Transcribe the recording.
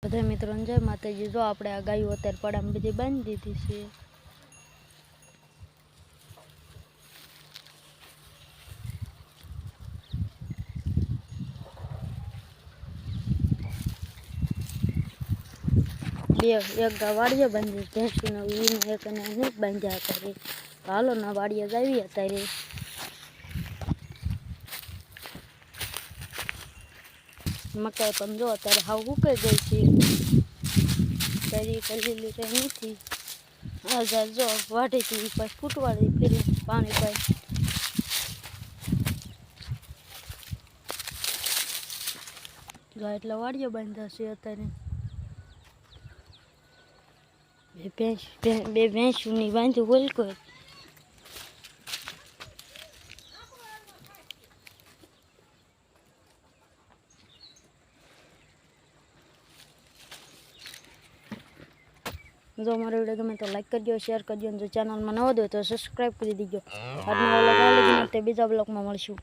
બધા મિત્રોને જય માતાજી। જો આપણે આ ગાયો અત્યારે પડામાં બધી બાંધી દીધી છે। એક ગા વાડીએ બાંધી ભેંસુને ઈને એક ને નહીં બાંધ્યા અત્યારે। હાલો ના વાડીએ જાવી અત્યારે। મકાઈ પણ જો અત્યારે હાવ ઉકાઈ ગઈ છે, કરી લીલી કઈ નથી। આ જો વાઢીથી પછી ફૂટવાડી ફેરી પાણી પાઈ ગા એટલા વાડીએ બાંધ્યા છે અત્યારે। બે ભેંસુની બાંધ્યું બોલ કોઈ जो हमारे वीडियो गमे तो लाइक कर दियो, शेयर कर दियो। जो चैनल में नवा दो तो सब्सक्राइब कर दीजिए। आज मैं बीजा ब्लॉग में मळीशुं।